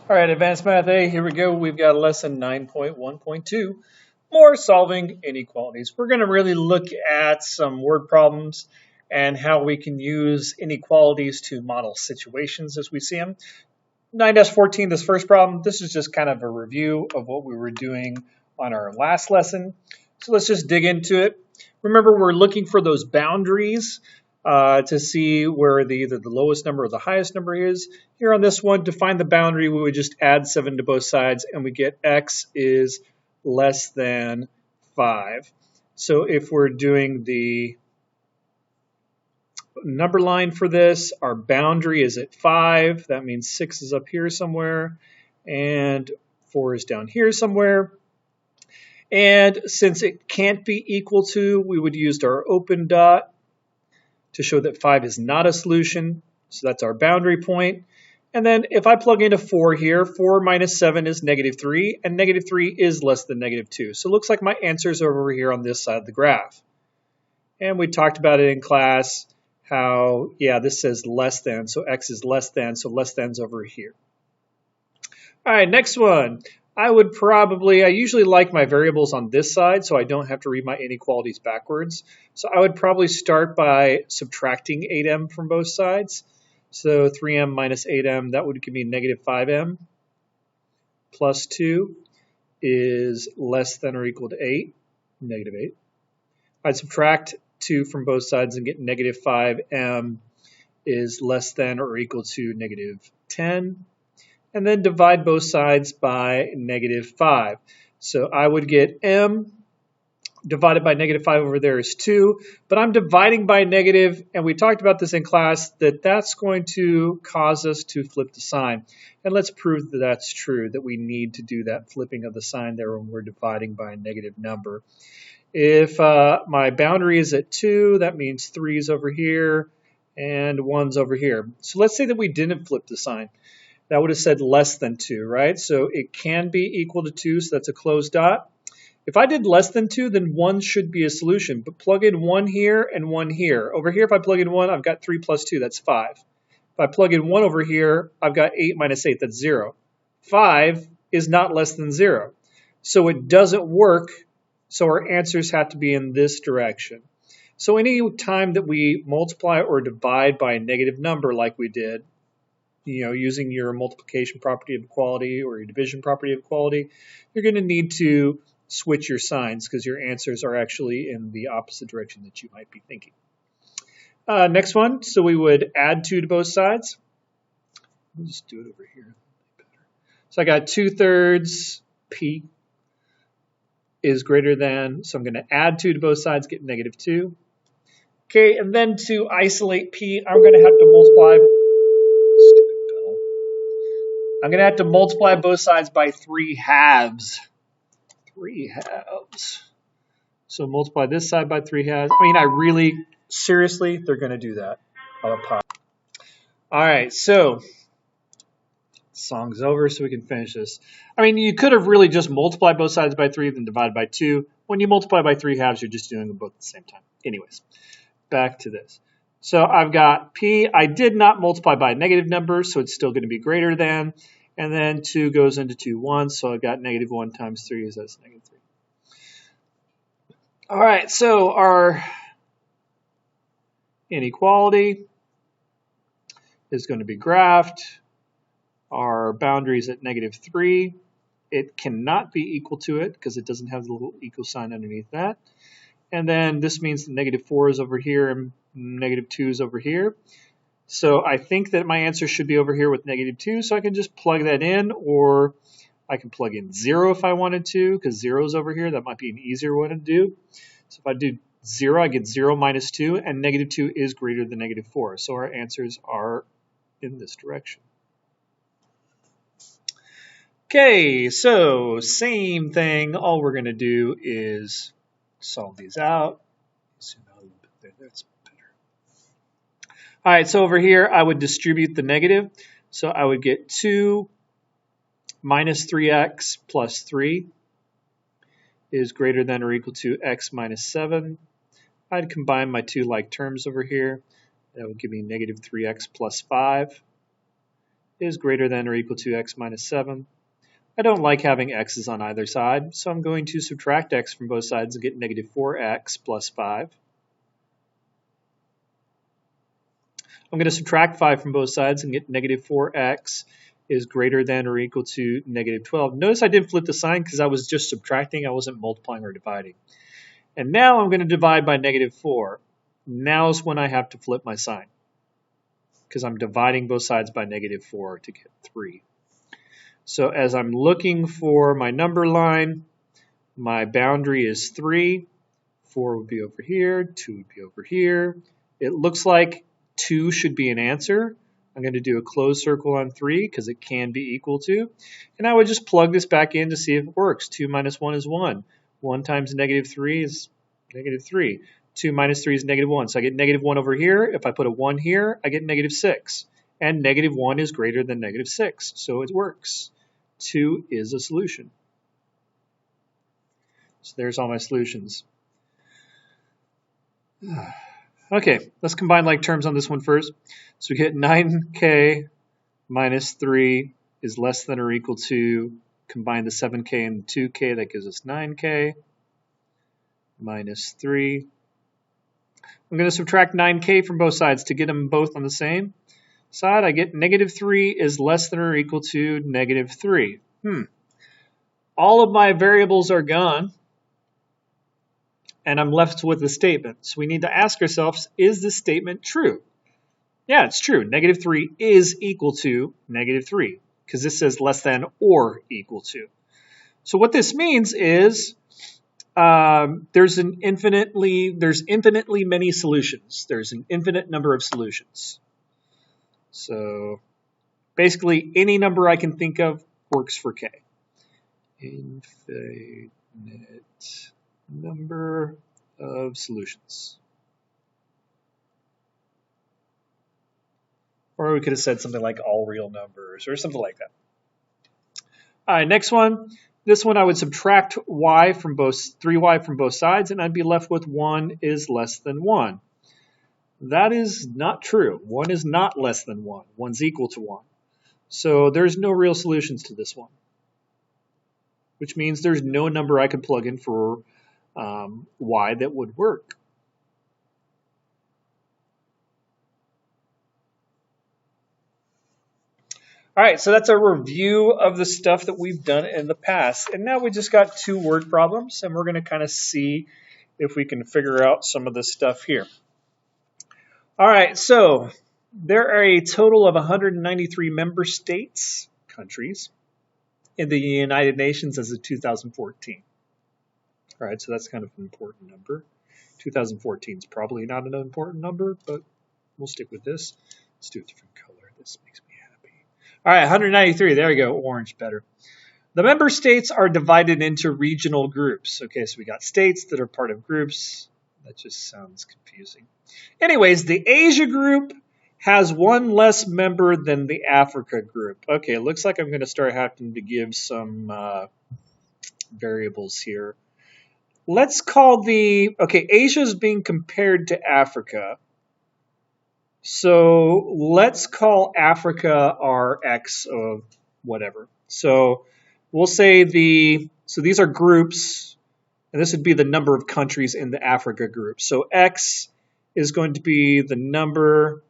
All right, Advanced Math A, here we go. We've got lesson 9.1.2, more solving inequalities. We're going to really look at some word problems and how we can use inequalities to model situations as we see them. 9-14, this first problem, this is just kind of a review of what we were doing on our last lesson. So let's just dig into it. Remember, we're looking for those boundaries to see where either the lowest number or the highest number is. Here on this one, to find the boundary, we would just add 7 to both sides, and we get x is less than 5. So if we're doing the number line for this, our boundary is at 5. That means 6 is up here somewhere, and 4 is down here somewhere. And since it can't be equal to, we would use our open dot to show that 5 is not a solution. So that's our boundary point. And then if I plug in a 4 here, 4 minus 7 is -3, and -3 is less than -2. So it looks like my answers are over here on this side of the graph. And we talked about it in class, how, yeah, this says less than, so x is less than, so less than's over here. All right, next one. I usually like my variables on this side so I don't have to read my inequalities backwards. So I would probably start by subtracting 8m from both sides. So 3m minus 8m, that would give me -5m plus 2 is less than or equal to 8, -8. I'd subtract 2 from both sides and get -5m is less than or equal to -10. And then divide both sides by -5. So I would get m divided by -5 over there is 2, but I'm dividing by negative, and we talked about this in class, that's going to cause us to flip the sign. And let's prove that that's true, that we need to do that flipping of the sign there when we're dividing by a negative number. If my boundary is at 2, that means 3 is over here, and 1's over here. So let's say that we didn't flip the sign. That would have said less than 2, right? So it can be equal to 2, so that's a closed dot. If I did less than 2, then 1 should be a solution, but plug in 1 here and 1 here. Over here, if I plug in 1, I've got 3 plus 2, that's 5. If I plug in 1 over here, I've got 8 minus 8, that's 0. 5 is not less than 0. So it doesn't work, so our answers have to be in this direction. So any time that we multiply or divide by a negative number like we did, using your multiplication property of equality or your division property of equality, you're going to need to switch your signs because your answers are actually in the opposite direction that you might be thinking. Next one, so we would add 2 to both sides. We'll just do it over here. So I got 2/3 p is greater than, so I'm going to add 2 to both sides, get -2. Okay, and then to isolate p, I'm going to have to multiply. I'm going to have to multiply both sides by 3 halves. 3 halves. So multiply this side by 3 halves. Seriously, they're going to do that. All right, so song's over, so we can finish this. You could have really just multiplied both sides by 3, then divided by 2. When you multiply by 3 halves, you're just doing them both at the same time. Anyways, back to this. So I've got p. I did not multiply by a negative number, so it's still going to be greater than. And then 2 goes into 2 once, so I've got -1 times 3 is that's -3. All right, so our inequality is going to be graphed. Our boundary is at -3. It cannot be equal to it because it doesn't have the little equal sign underneath that. And then this means that -4 is over here and -2 is over here. So I think that my answer should be over here with -2, so I can just plug that in, or I can plug in 0 if I wanted to, because 0 is over here. That might be an easier one to do. So if I do 0, I get 0 minus 2, and -2 is greater than -4. So our answers are in this direction. Okay, so same thing. All we're going to do is solve these out. That's better. All right, so over here, I would distribute the negative. So I would get 2 minus 3x plus 3 is greater than or equal to x minus 7. I'd combine my two like terms over here. That would give me -3x plus 5 is greater than or equal to x minus 7. I don't like having x's on either side, so I'm going to subtract x from both sides and get negative 4x plus 5. I'm going to subtract 5 from both sides and get negative 4x is greater than or equal to negative 12. Notice I didn't flip the sign because I was just subtracting. I wasn't multiplying or dividing. And now I'm going to divide by negative 4. Now's when I have to flip my sign because I'm dividing both sides by negative 4 to get 3. So as I'm looking for my number line, my boundary is 3. 4 would be over here. 2 would be over here. It looks like 2 should be an answer. I'm going to do a closed circle on 3 because it can be equal to. And I would just plug this back in to see if it works. 2 minus 1 is 1. 1 times negative 3 is negative 3. 2 minus 3 is negative 1. So I get negative 1 over here. If I put a 1 here, I get negative 6. And negative 1 is greater than negative 6. So it works. 2 is a solution. So there's all my solutions. Okay, let's combine like terms on this one first. So we get 9k minus 3 is less than or equal to, combine the 7k and the 2k, that gives us 9k minus 3. I'm going to subtract 9k from both sides to get them both on the same side. I get negative 3 is less than or equal to negative 3. All of my variables are gone. And I'm left with a statement. So we need to ask ourselves, is this statement true? Yeah, it's true. Negative 3 is equal to negative 3 because this says less than or equal to. So what this means is there's infinitely many solutions. There's an infinite number of solutions. So basically any number I can think of works for k. Infinite number of solutions. Or we could have said something like all real numbers or something like that. All right, next one. This one I would subtract y from both 3y from both sides and I'd be left with 1 is less than 1. That is not true. 1 is not less than 1. 1's equal to 1. So there's no real solutions to this one, which means there's no number I could plug in for y that would work. All right, so that's a review of the stuff that we've done in the past. And now we just got 2 word problems, and we're going to kind of see if we can figure out some of this stuff here. All right, so there are a total of 193 member states, countries, in the United Nations as of 2014. All right, so that's kind of an important number. 2014 is probably not an important number, but we'll stick with this. Let's do a different color. This makes me happy. All right, 193. There we go. Orange, better. The member states are divided into regional groups. Okay, so we got states that are part of groups. That just sounds confusing. Anyways, the Asia group has 1 less member than the Africa group. Okay, it looks like I'm going to start having to give some variables here. Let's call Asia is being compared to Africa. So let's call Africa our X of whatever. So we'll say so these are groups, and this would be the number of countries in the Africa group. So X is going to be the number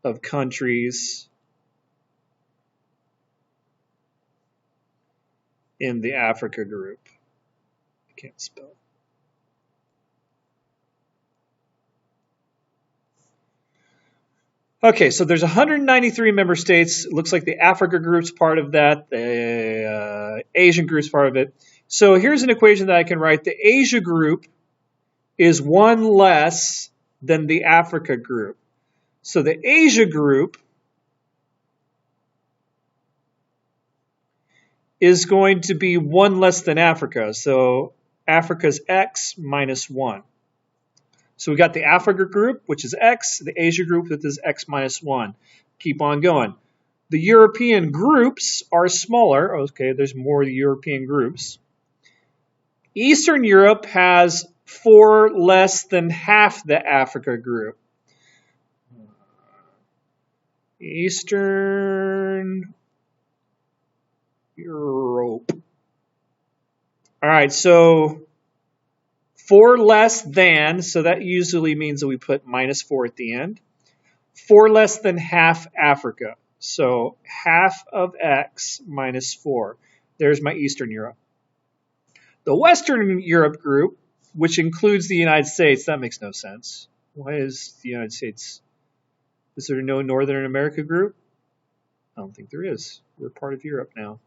of countries in the Africa group. I can't spell. Okay, so there's 193 member states. It looks like the Africa group's part of that. The Asian group's part of it. So here's an equation that I can write. The Asia group is 1 less than the Africa group. So the Asia group is going to be 1 less than Africa. So Africa's X minus 1. So we got the Africa group, which is X, the Asia group, that is X minus 1. Keep on going. The European groups are smaller. Okay, there's more European groups. Eastern Europe has 4 less than half the Africa group. Eastern Europe. All right, so 4 less than, so that usually means that we put -4 at the end. 4 less than half Africa. So half of X minus 4. There's my Eastern Europe. The Western Europe group, which includes the United States, that makes no sense. Why is the United States? Is there no Northern America group? I don't think there is. We're part of Europe now.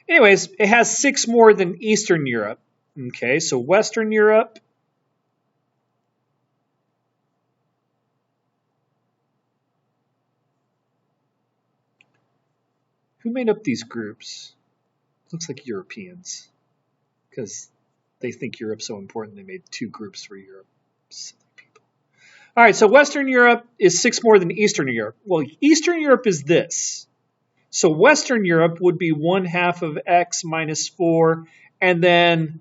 Anyways, it has 6 more than Eastern Europe. Okay, so Western Europe. Who made up these groups? Looks like Europeans, because they think Europe's so important they made 2 groups for Europe. Silly people. All right, so Western Europe is 6 more than Eastern Europe. Well, Eastern Europe is this. So Western Europe would be 1/2 of X minus 4, and then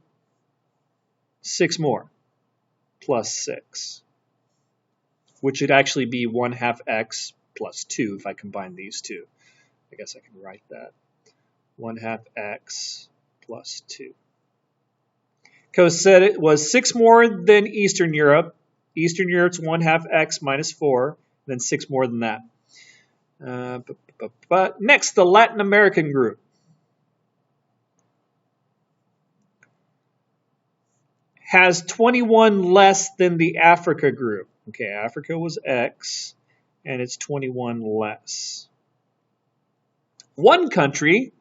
6 more, plus 6, which would actually be 1/2 X plus 2 if I combine these two. I guess I can write that. 1/2 X plus 2. Because said it was 6 more than Eastern Europe. Eastern Europe's 1/2 X minus 4, then 6 more than that. But next, the Latin American group. Has 21 less than the Africa group. Okay, Africa was X, and it's 21 less. One country,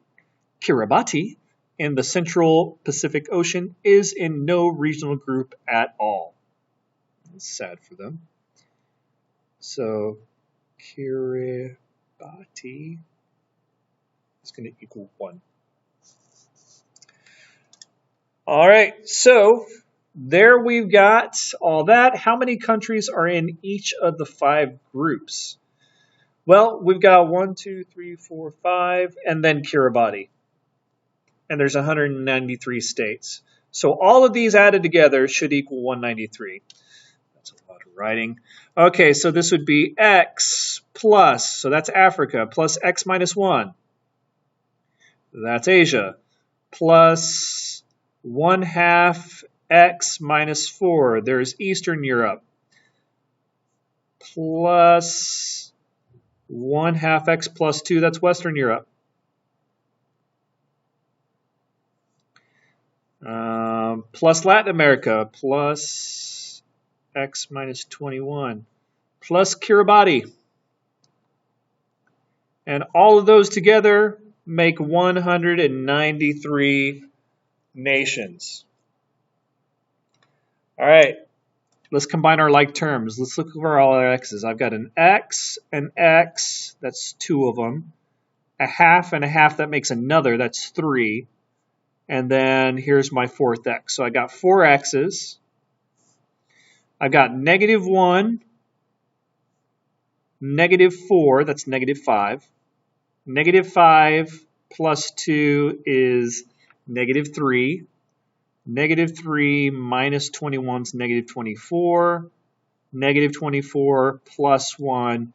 Kiribati, in the Central Pacific Ocean, is in no regional group at all. It's sad for them. So Kiribati is going to equal 1. All right, so there we've got all that. How many countries are in each of the 5 groups? Well, we've got 1, 2, 3, 4, 5, and then Kiribati. And there's 193 states. So all of these added together should equal 193. That's a lot of writing. Okay, so this would be X plus, so that's Africa, plus X minus 1. That's Asia, plus 1/2 X minus 4. There's Eastern Europe, plus 1/2 X plus 2. That's Western Europe. Plus Latin America, plus X minus 21, plus Kiribati. And all of those together make 193 nations. All right, let's combine our like terms. Let's look over all our x's. I've got an x, that's 2 of them. A half and a half, that makes another, that's 3. And then here's my 4th x. So I got 4 x's. I've got -1, -4, that's -5. -5 plus 2 is -3. -3 minus 21 is -24. -24 plus 1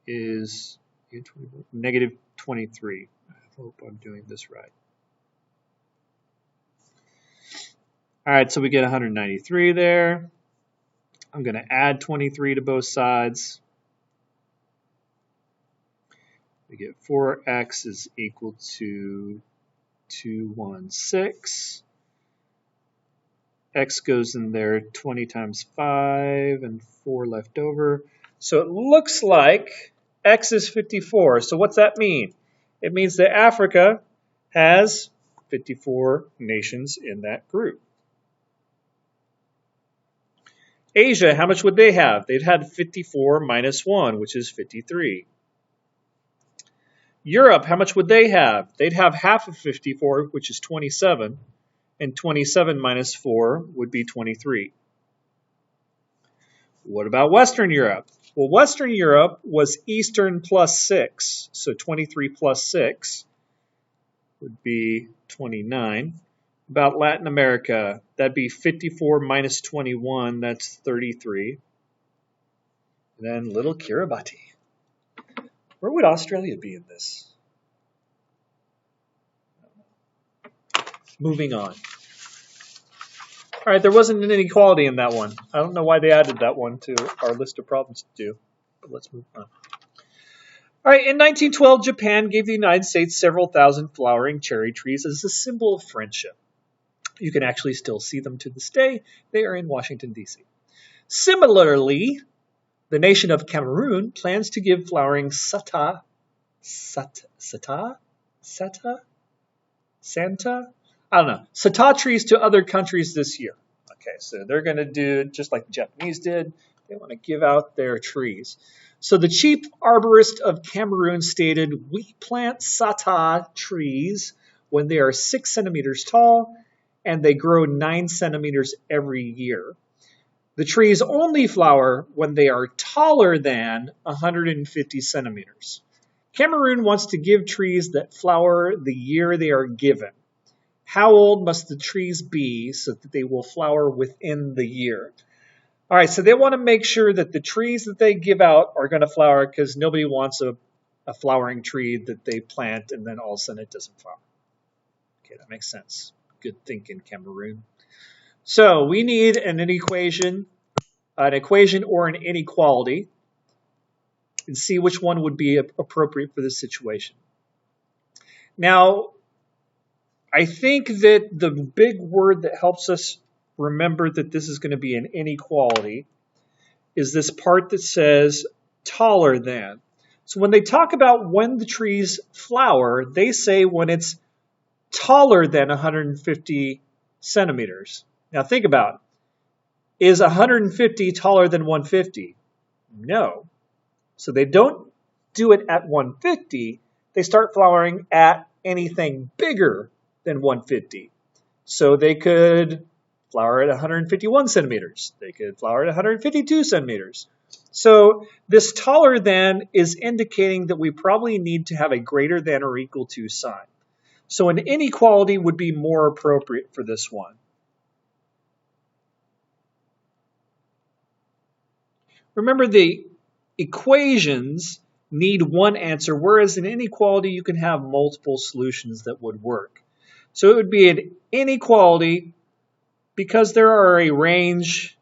is -23. I hope I'm doing this right. All right, so we get 193 there. I'm going to add 23 to both sides. We get 4x is equal to 216. X goes in there 20 times 5 and 4 left over. So it looks like X is 54. So what's that mean? It means that Africa has 54 nations in that group. Asia, how much would they have? They'd had 54 minus 1, which is 53. Europe, how much would they have? They'd have half of 54, which is 27. And 27 minus 4 would be 23. What about Western Europe? Well, Western Europe was Eastern plus 6, so 23 plus 6 would be 29. About Latin America, that'd be 54 minus 21, that's 33. And then little Kiribati. Where would Australia be in this? Moving on. All right, there wasn't an inequality in that one. I don't know why they added that one to our list of problems to do, but let's move on. All right, in 1912, Japan gave the United States several thousand flowering cherry trees as a symbol of friendship. You can actually still see them to this day. They are in Washington, D.C. Similarly, the nation of Cameroon plans to give flowering Santa? I don't know. Sata trees to other countries this year. Okay, so they're going to do just like the Japanese did. They want to give out their trees. So the chief arborist of Cameroon stated, we plant Sata trees when they are 6 centimeters tall, and they grow 9 centimeters every year. The trees only flower when they are taller than 150 centimeters. Cameroon wants to give trees that flower the year they are given. How old must the trees be so that they will flower within the year? All right, so they want to make sure that the trees that they give out are going to flower because nobody wants a flowering tree that they plant and then all of a sudden it doesn't flower. Okay, that makes sense. Good thinking, Cameroon. So we need an equation or an inequality, and see which one would be appropriate for this situation. Now, I think that the big word that helps us remember that this is going to be an inequality is this part that says taller than. So when they talk about when the trees flower, they say when it's taller than 150 centimeters. Now think about it. Is 150 taller than 150? No. So they don't do it at 150. They start flowering at anything bigger than 150. So they could flower at 151 centimeters. They could flower at 152 centimeters. So this taller than is indicating that we probably need to have a greater than or equal to sign. So an inequality would be more appropriate for this one. Remember, the equations need one answer, whereas in inequality you can have multiple solutions that would work. So it would be an inequality because there are a range.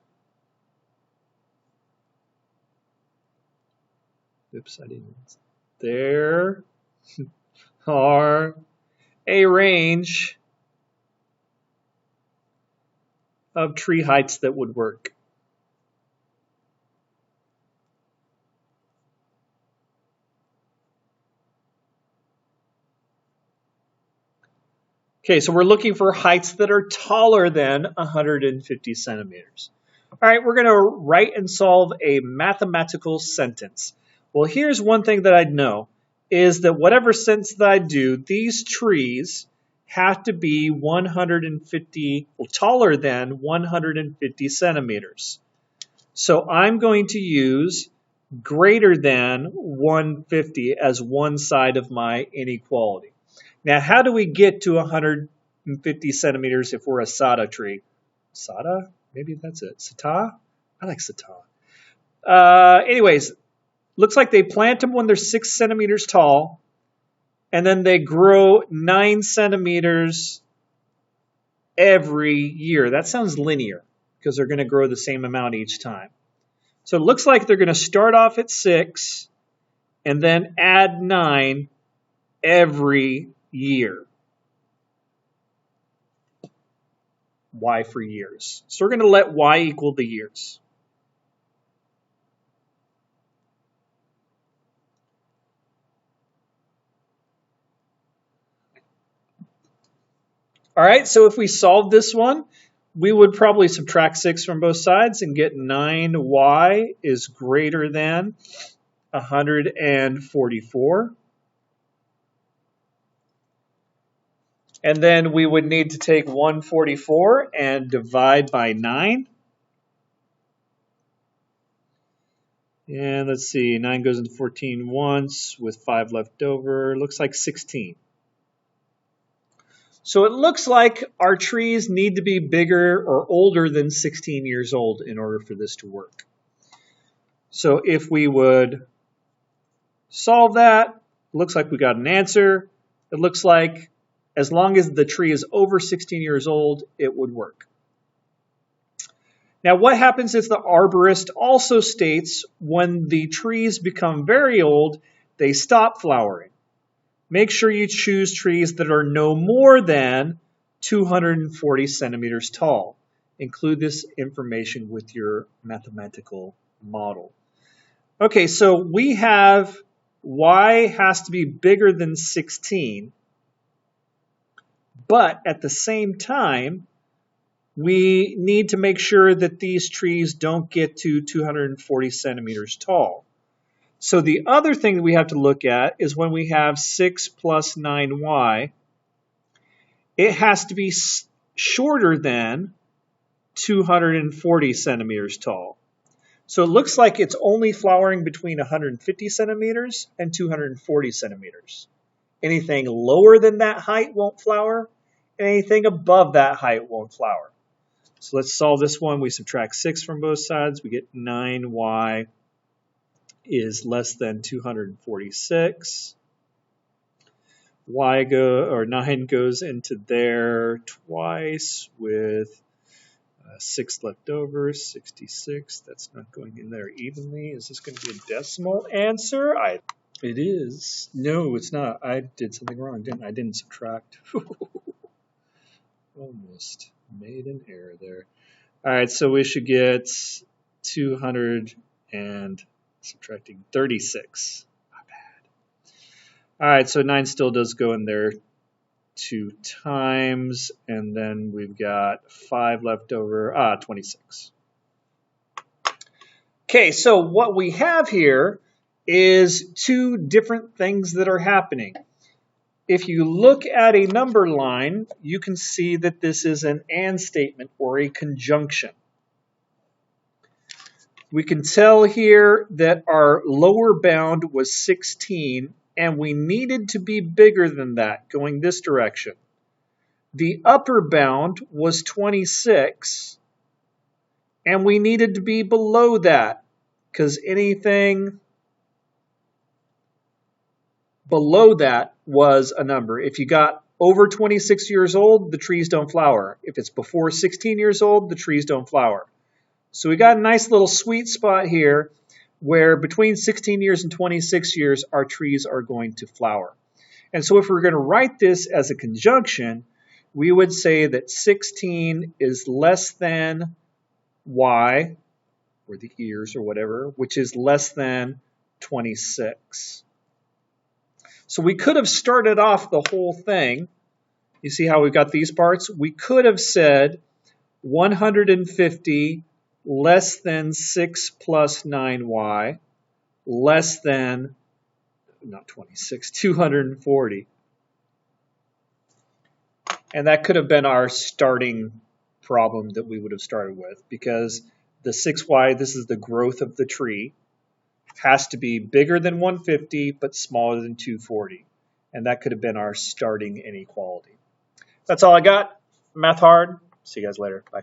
Oops, I didn't. There are a range of tree heights that would work. Okay, so we're looking for heights that are taller than 150 centimeters. All right, we're going to write and solve a mathematical sentence. Well, here's one thing that I'd know, is that whatever sentence that I do, these trees have to be taller than 150 centimeters. So I'm going to use greater than 150 as one side of my inequality. Now, how do we get to 150 centimeters if we're a Sata tree? Sata? Maybe that's it. Sata? I like Sata. Anyways, looks like they plant them when they're 6 centimeters tall, and then they grow 9 centimeters every year. That sounds linear because they're going to grow the same amount each time. So it looks like they're going to start off at 6 and then add 9 every year. Y for years. So we're going to let Y equal the years. All right, so if we solve this one, we would probably subtract 6 from both sides and get 9y is greater than 144. And then we would need to take 144 and divide by 9. And let's see, 9 goes into 14 once with 5 left over. Looks like 16. So it looks like our trees need to be bigger or older than 16 years old in order for this to work. So if we would Solve that. Looks like we got an answer. It looks like as long as the tree is over 16 years old, it would work. Now, what happens if the arborist also states when the trees become very old, they stop flowering? Make sure you choose trees that are no more than 240 centimeters tall. Include this information with your mathematical model. Okay, so we have y has to be bigger than 16, but at the same time, we need to make sure that these trees don't get to 240 centimeters tall. So the other thing that we have to look at is when we have 6 plus 9y, it has to be shorter than 240 centimeters tall. So it looks like it's only flowering between 150 centimeters and 240 centimeters. Anything lower than that height won't flower, and anything above that height won't flower. So let's solve this one. We subtract 6 from both sides. We get 9y is less than 246. 9 goes into there twice with 6 left over, 66. That's not going in there evenly. Is this going to be a decimal answer? It is. No, it's not. I did something wrong, didn't I? I didn't subtract. Almost made an error there. All right, so we should get 200 and subtracting 36. Not bad. All right, so 9 still does go in there 2 times, and then we've got 5 left over, 26. Okay, so what we have here is 2 different things that are happening. If you look at a number line, you can see that this is an and statement or a conjunction. We can tell here that our lower bound was 16, and we needed to be bigger than that, going this direction. The upper bound was 26, and we needed to be below that, because anything below that was a number. If you got over 26 years old, the trees don't flower. If it's before 16 years old, the trees don't flower. So we got a nice little sweet spot here where between 16 years and 26 years, our trees are going to flower. And so if we're going to write this as a conjunction, we would say that 16 is less than y, or the years or whatever, which is less than 26. So we could have started off the whole thing. You see how we've got these parts? We could have said 150 less than 6 plus 9y less than, not 26, 240. And that could have been our starting problem that we would have started with, because the 6y, this is the growth of the tree, has to be bigger than 150 but smaller than 240. And that could have been our starting inequality. That's all I got. Math hard. See you guys later. Bye.